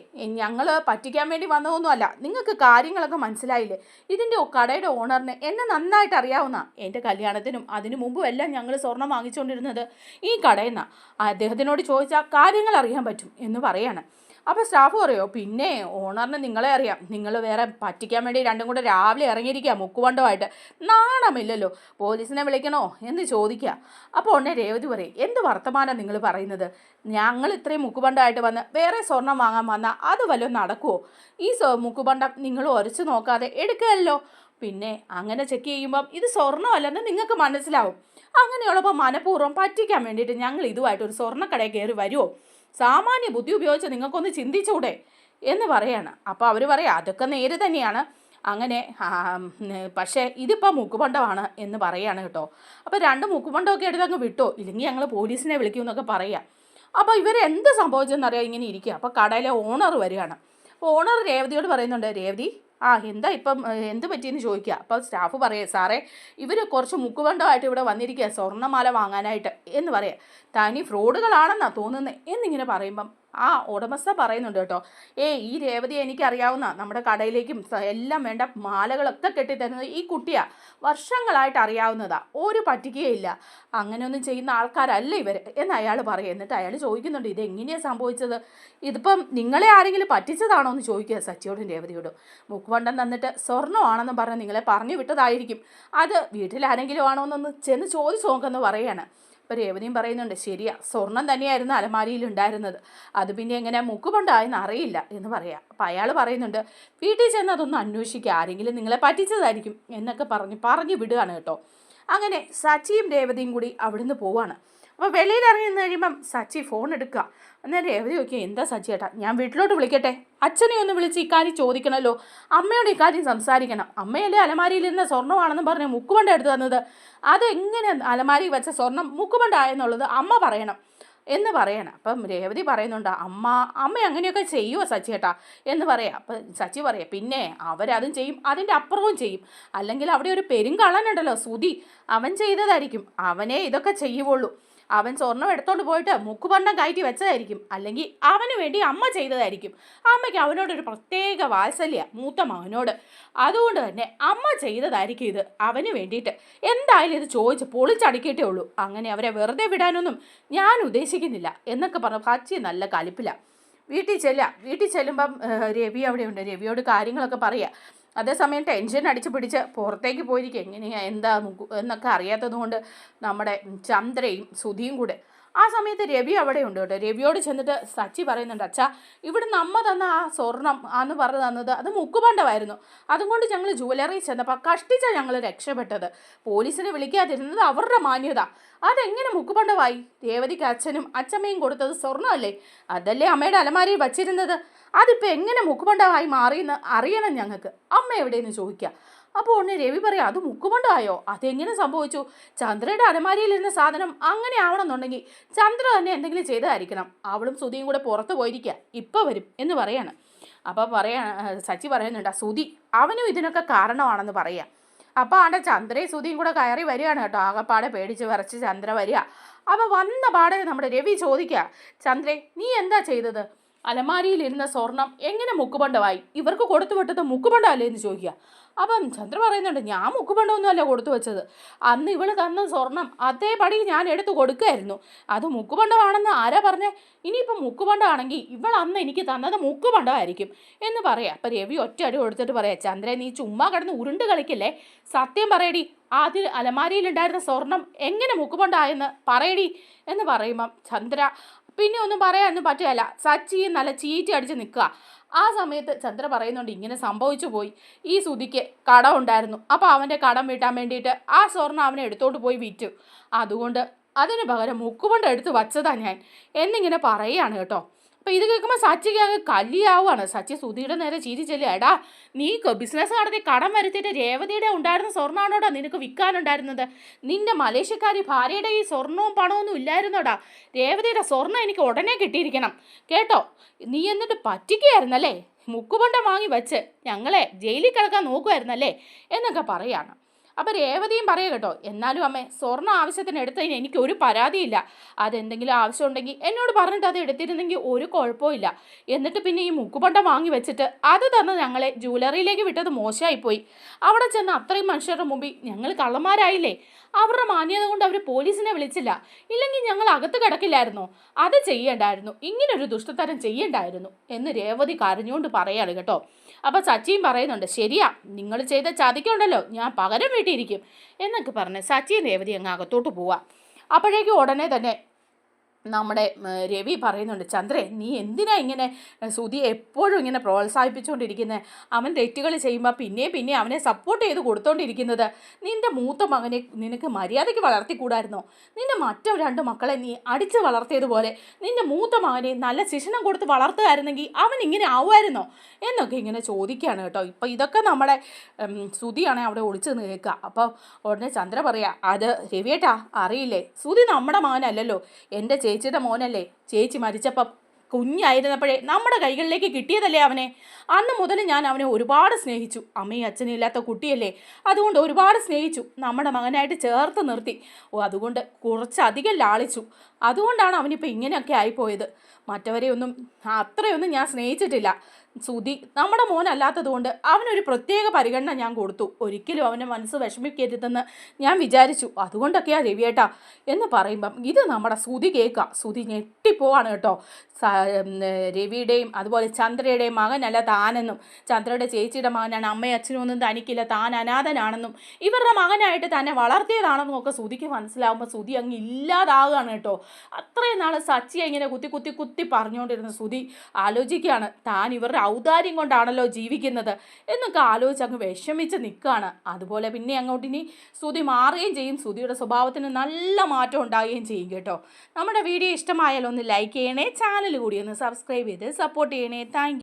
ഞങ്ങൾ പറ്റിക്കാൻ വേണ്ടി വന്നതൊന്നുമല്ല, നിങ്ങൾക്ക് കാര്യങ്ങളൊക്കെ മനസ്സിലായില്ലേ, ഇതിൻ്റെ കടയുടെ ഓണറിനെ എന്നെ നന്നായിട്ട് അറിയാവുന്ന, എൻ്റെ കല്യാണത്തിനും അതിനു മുമ്പും എല്ലാം ഞങ്ങൾ സ്വർണം വാങ്ങിച്ചുകൊണ്ടിരുന്നത് ഈ കടയിൽ നിന്നാണ്, അദ്ദേഹത്തിനോട് ചോദിച്ചാൽ കാര്യങ്ങൾ അറിയാൻ പറ്റും എന്ന് പറയാണ്. അപ്പോൾ സ്റ്റാഫ് പറയുമോ, പിന്നെ ഓണറിന് നിങ്ങളെ അറിയാം, നിങ്ങൾ വേറെ പറ്റിക്കാൻ വേണ്ടി രണ്ടും കൂടെ രാവിലെ ഇറങ്ങിയിരിക്കുക മുക്കുവണ്ടമായിട്ട്, നാണമില്ലല്ലോ, പോലീസിനെ വിളിക്കണോ എന്ന് ചോദിക്കുക. അപ്പോൾ ഉടനെ രേവതി പറയും, എന്ത് വർത്തമാനം നിങ്ങൾ പറയുന്നത്? ഞങ്ങൾ ഇത്രയും മുക്കുബണ്ടമായിട്ട് വന്ന് വേറെ സ്വർണം വാങ്ങാൻ വന്നാൽ അത് വല്ലതും നടക്കുമോ? ഈ മുക്കുബണ്ടം നിങ്ങൾ ഉരച്ച് നോക്കാതെ എടുക്കുകയല്ലോ, പിന്നെ അങ്ങനെ ചെക്ക് ചെയ്യുമ്പം ഇത് സ്വർണ്ണമല്ലെന്ന് നിങ്ങൾക്ക് മനസ്സിലാവും. അങ്ങനെയുള്ളപ്പോൾ മനഃപൂർവ്വം പറ്റിക്കാൻ വേണ്ടിയിട്ട് ഞങ്ങൾ ഇതുമായിട്ട് ഒരു സ്വർണ്ണക്കടയിൽ കയറി വരുമോ? സാമാന്യ ബുദ്ധി ഉപയോഗിച്ച് നിങ്ങൾക്കൊന്ന് ചിന്തിച്ചൂടെ എന്ന് പറയാണ്. അപ്പോൾ അവർ പറയാം, അതൊക്കെ നേര് തന്നെയാണ്, അങ്ങനെ പക്ഷേ ഇതിപ്പോൾ മുക്കുപണ്ടമാണ് എന്ന് പറയാണ് കേട്ടോ. അപ്പോൾ 2 മുക്കുപണ്ടമൊക്കെ എടുത്ത് അങ്ങ് വിട്ടോ, ഇല്ലെങ്കിൽ ഞങ്ങൾ പോലീസിനെ വിളിക്കുമെന്നൊക്കെ പറയാം. അപ്പോൾ ഇവരെന്ത് സംഭവിച്ചെന്നറിയാം ഇങ്ങനെ ഇരിക്കുക. അപ്പോൾ കടയിലെ ഓണർ വരികയാണ്. അപ്പോൾ ഓണർ രേവതിയോട് പറയുന്നുണ്ട്, രേവതി എന്താ ഇപ്പം എന്ത് പറ്റിയെന്ന് ചോദിക്കുക. അപ്പോൾ സ്റ്റാഫ് പറയുക, സാറേ ഇവർ കുറച്ച് മുക്കുബന്ധമായിട്ട് ഇവിടെ വന്നിരിക്കുക സ്വർണ്ണമാല വാങ്ങാനായിട്ട് എന്ന് പറയുക. തനി ഫ്രോഡുകളാണെന്നാണ് തോന്നുന്നത് എന്നിങ്ങനെ പറയുമ്പം ആ ഉടമസ്ഥ പറയുന്നുണ്ട് കേട്ടോ, ഈ രേവതി എനിക്കറിയാവുന്ന നമ്മുടെ കടയിലേക്കും എല്ലാം വേണ്ട മാലകളൊക്കെ കെട്ടിത്തരുന്നത് ഈ കുട്ടിയാണ്, വർഷങ്ങളായിട്ട് അറിയാവുന്നതാണ്, ഒരു പറ്റിക്കുകയില്ല, അങ്ങനെയൊന്നും ചെയ്യുന്ന ആൾക്കാരല്ല ഇവർ എന്ന് അയാൾ പറയും. എന്നിട്ട് അയാൾ ചോദിക്കുന്നുണ്ട്, ഇതെങ്ങനെയാണ് സംഭവിച്ചത്, ഇതിപ്പം നിങ്ങളെ ആരെങ്കിലും പറ്റിച്ചതാണോ എന്ന് ചോദിക്കുക സച്ചിയോടും രേവതിയോടും. മുക്കുവണ്ടം തന്നിട്ട് സ്വർണ്ണമാണെന്ന് പറഞ്ഞ് നിങ്ങളെ പറഞ്ഞു വിട്ടതായിരിക്കും, അത് വീട്ടിലാരെങ്കിലും ആണോ എന്നൊന്ന് ചെന്ന് ചോദിച്ചു നോക്കുമെന്ന് പറയുകയാണ്. അപ്പോൾ രേവതിയും പറയുന്നുണ്ട്, ശരിയാ, സ്വർണം തന്നെയായിരുന്നു അലമാരിയിൽ ഉണ്ടായിരുന്നത്, അത് പിന്നെ എങ്ങനെ മുക്കുപണ്ടായെന്ന് അറിയില്ല എന്ന് പറയാം. അപ്പോൾ അയാൾ പറയുന്നുണ്ട്, വീട്ടിൽ ചെന്ന് അതൊന്ന് അന്വേഷിക്കുക, ആരെങ്കിലും നിങ്ങളെ പറ്റിച്ചതായിരിക്കും എന്നൊക്കെ പറഞ്ഞു വിടുകയാണ് കേട്ടോ. അങ്ങനെ സച്ചിയും രേവതിയും കൂടി അവിടുന്ന് പോവാണ്. അപ്പോൾ വെളിയിൽ ഇറങ്ങി നിന്ന് കഴിയുമ്പം സച്ചി ഫോൺ എടുക്കുക. എന്നാൽ രേവതി നോക്കിയാൽ, എന്താ സച്ചി ഏട്ടാ, ഞാൻ വീട്ടിലോട്ട് വിളിക്കട്ടെ, അച്ഛനെ ഒന്ന് വിളിച്ച് ഇക്കാര്യം ചോദിക്കണമല്ലോ, അമ്മയോട് ഇക്കാര്യം സംസാരിക്കണം, അമ്മയല്ലേ അലമാരിയിലിരുന്ന സ്വർണ്ണമാണെന്ന് പറഞ്ഞ് മുക്കുപണ്ട എടുത്ത് തന്നത്, അതെങ്ങനെ അലമാരി വെച്ച സ്വർണം മുക്കുപണ്ടായെന്നുള്ളത് അമ്മ പറയണം എന്ന് പറയണം. അപ്പം രേവതി പറയുന്നുണ്ട്, അമ്മ അങ്ങനെയൊക്കെ ചെയ്യുമോ സച്ചിയേട്ടാ എന്ന് പറയാം. അപ്പം സച്ചി പറയാം, പിന്നെ അവരതും ചെയ്യും, അതിൻ്റെ അപ്പുറവും ചെയ്യും, അല്ലെങ്കിൽ അവിടെ ഒരു പെരുങ്കള്ളനുണ്ടല്ലോ സുധി, അവൻ ചെയ്തതായിരിക്കും, അവനെ ഇതൊക്കെ ചെയ്യുള്ളൂ, അവൻ സ്വർണം എടുത്തോണ്ട് പോയിട്ട് മുക്കുപണ്ടം കയറ്റി വെച്ചതായിരിക്കും, അല്ലെങ്കിൽ അവന് വേണ്ടി അമ്മ ചെയ്തതായിരിക്കും, അമ്മയ്ക്ക് അവനോടൊരു പ്രത്യേക വാത്സല്യ മൂത്ത മകനോട്, അതുകൊണ്ട് തന്നെ അമ്മ ചെയ്തതായിരിക്കും ഇത് അവന് വേണ്ടിയിട്ട്, എന്തായാലും ഇത് ചോദിച്ച് പൊളിച്ചടിക്കിട്ടേ ഉള്ളൂ, അങ്ങനെ അവരെ വെറുതെ വിടാനൊന്നും ഞാൻ ഉദ്ദേശിക്കുന്നില്ല എന്നൊക്കെ പറഞ്ഞു സച്ചി നല്ല കലിപ്പില്ല. വീട്ടിൽ ചെല്ലുമ്പം രവി അവിടെയുണ്ട്, രവിയോട് കാര്യങ്ങളൊക്കെ പറയുക. അതേസമയം ടെൻഷൻ അടിച്ച് പിടിച്ച് പുറത്തേക്ക് പോയിരിക്കും, എങ്ങനെയാണ് എന്താ എന്നൊക്കെ അറിയാത്തത് കൊണ്ട് നമ്മുടെ ചന്ദ്രയും സുധിയും കൂടെ. ആ സമയത്ത് രവി അവിടെ ഉണ്ട് കേട്ടോ. രവിയോട് ചെന്നിട്ട് സച്ചി പറയുന്നുണ്ട്, അച്ഛാ ഇവിടെ നമ്മ തന്ന ആ സ്വർണം ആന്ന് പറഞ്ഞു തന്നത് അത് മുക്കുപണ്ടമായിരുന്നു, അതുകൊണ്ട് ഞങ്ങൾ ജുവലറി ചെന്നപ്പോൾ കഷ്ടിച്ചാണ് ഞങ്ങൾ രക്ഷപ്പെട്ടത്, പോലീസിനെ വിളിക്കാതിരുന്നത് അവരുടെ മാന്യത, അതെങ്ങനെ മുക്കുപണ്ടമായി, രേവതിക്ക് അച്ഛനും അച്ഛമ്മയും കൊടുത്തത് സ്വർണ്ണമല്ലേ, അതല്ലേ അമ്മയുടെ അലമാരിയിൽ വച്ചിരുന്നത്, അതിപ്പോൾ എങ്ങനെ മുക്കുപണ്ടമായി മാറിയെന്ന് അറിയണം ഞങ്ങൾക്ക്, അമ്മ എവിടെയെന്ന് ചോദിക്കുക. അപ്പോൾ ഉടനെ രവി പറയാം, അത് മുക്കുപണ്ടമായോ, അതെങ്ങനെ സംഭവിച്ചു, ചന്ദ്രയുടെ അലമാരിയിലിരുന്ന സാധനം അങ്ങനെ ആവണമെന്നുണ്ടെങ്കിൽ ചന്ദ്ര തന്നെ എന്തെങ്കിലും ചെയ്തതായിരിക്കണം, അവളും സുധിയും കൂടെ പുറത്ത് പോയിരിക്കുക, ഇപ്പോൾ വരും എന്ന് പറയാണ്. അപ്പോൾ സച്ചി പറയുന്നുണ്ട്, സുധി അവനും ഇതിനൊക്കെ കാരണമാണെന്ന് പറയാം. അപ്പോൾ ആടെ ചന്ദ്രയും സുധിയും കൂടെ കയറി വരികയാണ് കേട്ടോ. ആകെപ്പാടെ പേടിച്ച് വിറച്ച് ചന്ദ്ര വരിക. അപ്പോൾ വന്ന പാടെ നമ്മുടെ രവി ചോദിക്കുക, ചന്ദ്രേ നീ എന്താ ചെയ്തത്, അലമാരിയിലിരുന്ന സ്വർണം എങ്ങനെ മുക്കുപണ്ടമായി, ഇവർക്ക് കൊടുത്തു വിട്ടത് മുക്കുപണ്ടമല്ലേ എന്ന് ചോദിക്കുക. അപ്പം ചന്ദ്ര പറയുന്നുണ്ട്, ഞാൻ മുക്കുപണ്ടമൊന്നുമല്ല കൊടുത്തു വെച്ചത്, അന്ന് ഇവൾ തന്ന സ്വർണം അതേപടി ഞാൻ എടുത്ത് കൊടുക്കുകയായിരുന്നു, അത് മുക്കുപണ്ടമാണെന്ന് ആരാ പറഞ്ഞേ, ഇനിയിപ്പം മുക്കുപണ്ടമാണെങ്കിൽ ഇവൾ അന്ന് എനിക്ക് തന്നത് മുക്കുപണ്ടമായിരിക്കും എന്ന് പറയാം. അപ്പം രവി ഒറ്റ അടി കൊടുത്തിട്ട് പറയാം, ചന്ദ്രൻ നീ ചുമ്മാ കിടന്ന് ഉരുണ്ട് കളിക്കല്ലേ, സത്യം പറയടി, അതിൽ അലമാരിയിലുണ്ടായിരുന്ന സ്വർണം എങ്ങനെ മുക്കുപണ്ടായെന്ന് പറയടി എന്ന് പറയുമ്പം ചന്ദ്ര പിന്നെ ഒന്നും പറയാനൊന്നും പറ്റുകയല്ല, സച്ചിയും നല്ല ചീറ്റി അടിച്ച് നിൽക്കുക. ആ സമയത്ത് ചന്ദ്ര പറയുന്നുണ്ട്, ഇങ്ങനെ സംഭവിച്ചു പോയി, ഈ സുധിക്ക് കടം ഉണ്ടായിരുന്നു, അപ്പോൾ അവൻ്റെ കടം വീട്ടാൻ വേണ്ടിയിട്ട് ആ സ്വർണ്ണം അവനെ എടുത്തോണ്ട് പോയി വിറ്റു, അതുകൊണ്ട് അതിന് പകരം മുക്കുകൊണ്ട് എടുത്ത് വച്ചതാ ഞാൻ എന്നിങ്ങനെ പറയുകയാണ് കേട്ടോ. അപ്പോൾ ഇത് കേൾക്കുമ്പോൾ സച്ചിക്ക് അങ്ങ് കല്ലിയാവുകയാണ്. സച്ചി സുധിയുടെ നേരെ ചിരിച്ചല്ലേ, എടാ നീ ബിസിനസ് നടത്തി കടം വരുത്തിയിട്ട് രേവതിയുടെ ഉണ്ടായിരുന്ന സ്വർണ്ണമാണോടാ നിനക്ക് വിൽക്കാനുണ്ടായിരുന്നത്, നിന്റെ മലേഷ്യക്കാരി ഭാര്യയുടെ ഈ സ്വർണവും പണമൊന്നും ഇല്ലായിരുന്നോടാ, രേവതിയുടെ സ്വർണ്ണം എനിക്ക് ഉടനെ കിട്ടിയിരിക്കണം കേട്ടോ, നീ എന്നിട്ട് പറ്റിക്കുകയായിരുന്നല്ലേ, മുക്കുപണ്ടം വാങ്ങി വെച്ച് ഞങ്ങളെ ജയിലിൽ കിടക്കാൻ നോക്കുമായിരുന്നല്ലേ എന്നൊക്കെ പറയാണ്. അപ്പോൾ രേവതിയും പറയുക കേട്ടോ, എന്നാലും അമ്മേ സ്വർണ്ണ ആവശ്യത്തിന് എടുത്തതിന് എനിക്ക് ഒരു പരാതിയില്ല, അതെന്തെങ്കിലും ആവശ്യമുണ്ടെങ്കിൽ എന്നോട് പറഞ്ഞിട്ട് അത് എടുത്തിരുന്നെങ്കിൽ ഒരു കുഴപ്പമില്ല, എന്നിട്ട് പിന്നെ ഈ മുക്കുപണ്ടം വാങ്ങി വെച്ചിട്ട് അത് തന്ന് ഞങ്ങളെ ജുവലറിയിലേക്ക് വിട്ടത് മോശമായിപ്പോയി, അവിടെ ചെന്ന് അത്രയും മനുഷ്യരുടെ മുമ്പിൽ ഞങ്ങൾ കള്ളന്മാരായില്ലേ, അവരുടെ മാന്യത കൊണ്ട് അവർ പോലീസിനെ വിളിച്ചില്ല, ഇല്ലെങ്കിൽ ഞങ്ങൾ അകത്ത് കിടക്കില്ലായിരുന്നോ, അത് ചെയ്യേണ്ടായിരുന്നു, ഇങ്ങനൊരു ദുഷ്ടത്തരം ചെയ്യണ്ടായിരുന്നു എന്ന് രേവതി കരഞ്ഞുകൊണ്ട് പറയാണ് കേട്ടോ. അപ്പോൾ സച്ചിയും പറയുന്നുണ്ട്, ശരിയാ നിങ്ങൾ ചെയ്ത ചതിക്കുണ്ടല്ലോ ഞാൻ പകരം വീട്ടിയിരിക്കും എന്നൊക്കെ പറഞ്ഞ് സച്ചിയും രേവതി അങ്ങ് അകത്തോട്ട് പോവാം. അപ്പോഴേക്കും ഉടനെ തന്നെ നമ്മുടെ രവി പറയുന്നുണ്ട്, ചന്ദ്രേ നീ എന്തിനാ ഇങ്ങനെ സുധിയെ എപ്പോഴും ഇങ്ങനെ പ്രോത്സാഹിപ്പിച്ചുകൊണ്ടിരിക്കുന്നത്, അവൻ തെറ്റുകൾ ചെയ്യുമ്പോൾ പിന്നെ അവനെ സപ്പോർട്ട് ചെയ്ത് കൊടുത്തോണ്ടിരിക്കുന്നത്, നിൻ്റെ മൂത്ത മകനെ നിനക്ക് മര്യാദയ്ക്ക് വളർത്തിക്കൂടായിരുന്നോ, നിൻ്റെ മറ്റു രണ്ട് മക്കളെ നീ അടിച്ച് വളർത്തിയതുപോലെ നിൻ്റെ മൂത്ത മകനെ നല്ല ശിക്ഷണം കൊടുത്ത് വളർത്തുകയായിരുന്നെങ്കിൽ അവൻ ഇങ്ങനെ ആവുമായിരുന്നോ എന്നൊക്കെ ഇങ്ങനെ ചോദിക്കുകയാണ് കേട്ടോ. ഇപ്പം ഇതൊക്കെ നമ്മുടെ സുധിയാണെങ്കിൽ അവിടെ ഒളിച്ച് നിൽക്കുക. അപ്പോൾ ഉടനെ ചന്ദ്ര പറയാ, അത് രവിയേട്ടാ അറിയില്ലേ, സുധി നമ്മുടെ മകനല്ലല്ലോ, എൻ്റെ ചേച്ചിയുടെ മോനല്ലേ, ചേച്ചി മരിച്ചപ്പം കുഞ്ഞായിരുന്നപ്പോഴേ നമ്മുടെ കൈകളിലേക്ക് കിട്ടിയതല്ലേ അവനെ. അന്ന് മുതൽ ഞാൻ അവനെ ഒരുപാട് സ്നേഹിച്ചു. അമ്മയും അച്ഛനും ഇല്ലാത്ത കുട്ടിയല്ലേ, അതുകൊണ്ട് ഒരുപാട് സ്നേഹിച്ചു. നമ്മുടെ മകനായിട്ട് ചേർത്ത് നിർത്തി. അതുകൊണ്ട് കുറച്ചധികം ലാളിച്ചു. അതുകൊണ്ടാണ് അവനിപ്പോൾ ഇങ്ങനെയൊക്കെ ആയിപ്പോയത്. മറ്റവരെയൊന്നും അത്രയൊന്നും ഞാൻ സ്നേഹിച്ചിട്ടില്ല. സുധി നമ്മുടെ മോനല്ലാത്തത് കൊണ്ട് അവനൊരു പ്രത്യേക പരിഗണന ഞാൻ കൊടുത്തു. ഒരിക്കലും അവൻ്റെ മനസ്സ് വിഷമിക്കരുതെന്ന് ഞാൻ വിചാരിച്ചു. അതുകൊണ്ടൊക്കെയാ രവിയേട്ടാ എന്ന് പറയുമ്പം ഇത് നമ്മുടെ സുധി കേൾക്കുക. സുധി ഞെട്ടിപ്പോവാണ് കേട്ടോ. രവിയുടെയും അതുപോലെ ചന്ദ്രയുടെയും മകനല്ല താനെന്നും, ചന്ദ്രയുടെ ചേച്ചിയുടെ മകനാണ്, അമ്മയും അച്ഛനും ഒന്നും തനിക്കില്ല, താൻ അനാഥനാണെന്നും ഇവരുടെ മകനായിട്ട് തന്നെ വളർത്തിയതാണെന്നും ഒക്കെ സുധിക്ക് മനസ്സിലാവുമ്പോൾ സുധി അങ്ങ് ഇല്ലാതാവുകയാണ് കേട്ടോ. അത്രയും നാൾ സച്ചിയെ ഇങ്ങനെ കുത്തി കുത്തി കുത്തി പറഞ്ഞുകൊണ്ടിരുന്ന സുധി ആലോചിക്കുകയാണ്, താൻ ഇവരുടെ ഔദാര്യം കൊണ്ടാണല്ലോ ജീവിക്കുന്നത് എന്നൊക്കെ ആലോചിച്ച് അങ്ങ് വിഷമിച്ച് നിൽക്കുകയാണ്. അതുപോലെ പിന്നെ അങ്ങോട്ടിനി സുധി മാറുകയും ചെയ്യും. സുധിയുടെ സ്വഭാവത്തിന് നല്ല മാറ്റം ഉണ്ടാകുകയും ചെയ്യും കേട്ടോ. നമ്മുടെ വീഡിയോ ഇഷ്ടമായാലോ ഒന്ന് ലൈക്ക് ചെയ്യണേ, ചാനൽ കൂടി ഒന്ന് സബ്സ്ക്രൈബ് ചെയ്ത് സപ്പോർട്ട് ചെയ്യണേ. താങ്ക്